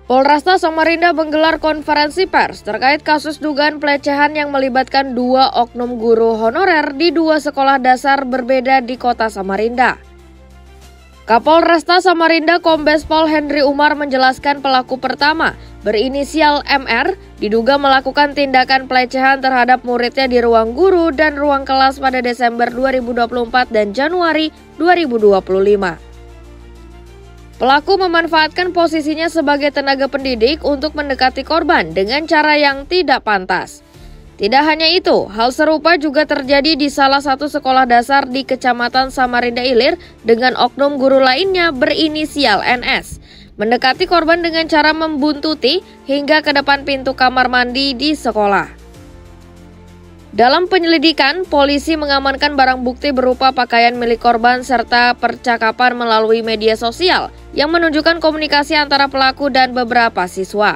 Polresta Samarinda menggelar konferensi pers terkait kasus dugaan pelecehan yang melibatkan 2 oknum guru honorer di 2 sekolah dasar berbeda di kota Samarinda. Kapolresta Samarinda Kombes Pol Henry Umar menjelaskan pelaku pertama, berinisial MR, diduga melakukan tindakan pelecehan terhadap muridnya di ruang guru dan ruang kelas pada Desember 2024 dan Januari 2025. Pelaku memanfaatkan posisinya sebagai tenaga pendidik untuk mendekati korban dengan cara yang tidak pantas. Tidak hanya itu, hal serupa juga terjadi di salah satu sekolah dasar di Kecamatan Samarinda Ilir dengan oknum guru lainnya berinisial NS. Mendekati korban dengan cara membuntuti hingga ke depan pintu kamar mandi di sekolah. Dalam penyelidikan, polisi mengamankan barang bukti berupa pakaian milik korban serta percakapan melalui media sosial yang menunjukkan komunikasi antara pelaku dan beberapa siswa.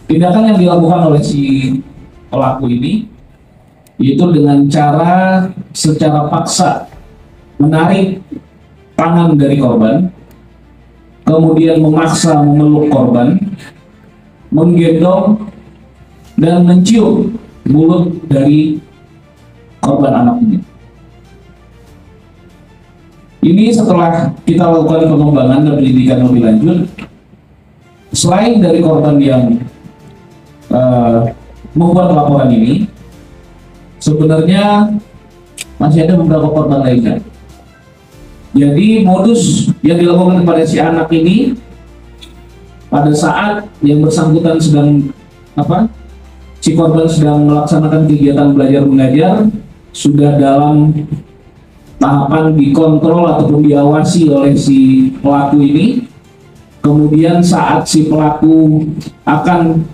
Tindakan yang dilakukan oleh si pelaku ini yaitu dengan cara secara paksa menarik tangan dari korban, kemudian memaksa memeluk korban, menggendong dan mencium mulut dari korban anak ini. Ini setelah kita lakukan pengembangan dan pendidikan lebih lanjut, selain dari korban yang membuat laporan ini, sebenarnya masih ada beberapa korban lainnya. Jadi modus yang dilakukan kepada si anak ini pada saat yang bersangkutan sedang si korban sedang melaksanakan kegiatan belajar mengajar, sudah dalam tahapan dikontrol ataupun diawasi oleh si pelaku ini. Kemudian saat si pelaku akan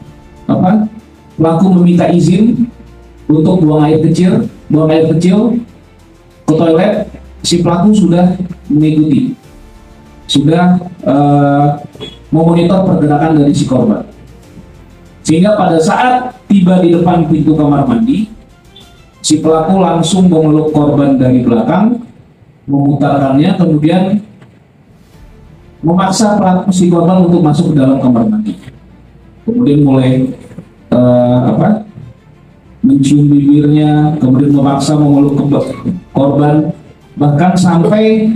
pelaku meminta izin untuk buang air kecil ke toilet, si pelaku sudah mengikuti, sudah memonitor pergerakan dari si korban. Sehingga pada saat tiba di depan pintu kamar mandi, si pelaku langsung memeluk korban dari belakang, memutarkannya, kemudian memaksa pelaku si korban untuk masuk ke dalam kamar mandi. Kemudian mulai mencium bibirnya, kemudian memaksa memeluk korban, bahkan sampai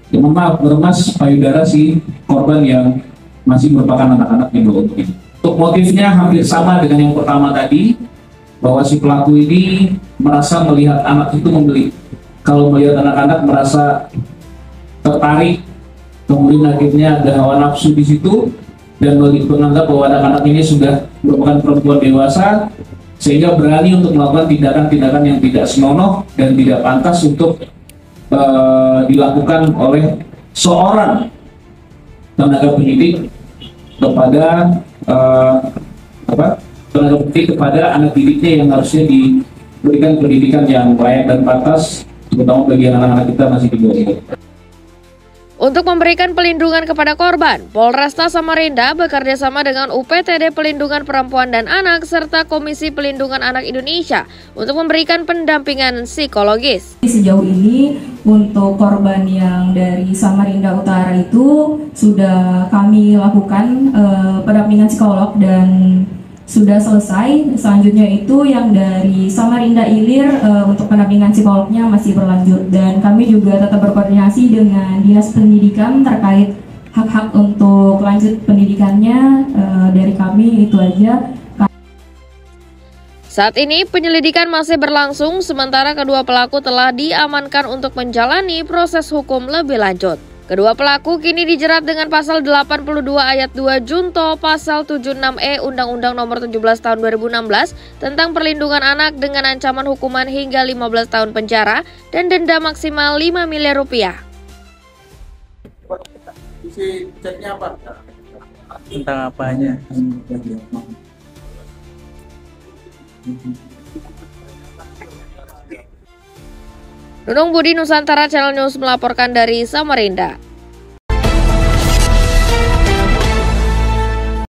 meremas payudara si korban yang masih merupakan anak-anak di bawah umur ini. Untuk motifnya hampir sama dengan yang pertama tadi, bahwa si pelaku ini merasa melihat anak itu kalau melihat anak-anak merasa tertarik, kemudian akhirnya ada hawa nafsu di situ, dan menganggap bahwa anak-anak ini sudah merupakan perempuan dewasa, sehingga berani untuk melakukan tindakan-tindakan yang tidak senonoh dan tidak pantas untuk dilakukan oleh seorang tenaga pendidik kepada kepada anak didiknya yang harusnya diberikan pendidikan yang layak dan pantas, terutama bagi anak-anak kita masih di bawah umur. Untuk memberikan pelindungan kepada korban, Polresta Samarinda bekerjasama dengan UPTD Pelindungan Perempuan dan Anak serta Komisi Pelindungan Anak Indonesia untuk memberikan pendampingan psikologis. Sejauh ini untuk korban yang dari Samarinda Utara itu sudah kami lakukan pendampingan psikolog dan sudah selesai. Selanjutnya itu yang dari Samarinda Ilir untuk pendampingan psikolognya masih berlanjut, dan kami juga tetap berkoordinasi dengan Dinas Pendidikan terkait hak-hak untuk lanjut pendidikannya. Dari kami itu aja. Saat ini penyelidikan masih berlangsung, sementara kedua pelaku telah diamankan untuk menjalani proses hukum lebih lanjut. Kedua pelaku kini dijerat dengan pasal 82 ayat 2 Junto pasal 76E Undang-Undang Nomor 17 Tahun 2016 tentang perlindungan anak dengan ancaman hukuman hingga 15 tahun penjara dan denda maksimal 5 miliar rupiah. Isi chatnya apa? Tentang apanya? Nunung Budi, Nusantara Channel News melaporkan dari Samarinda.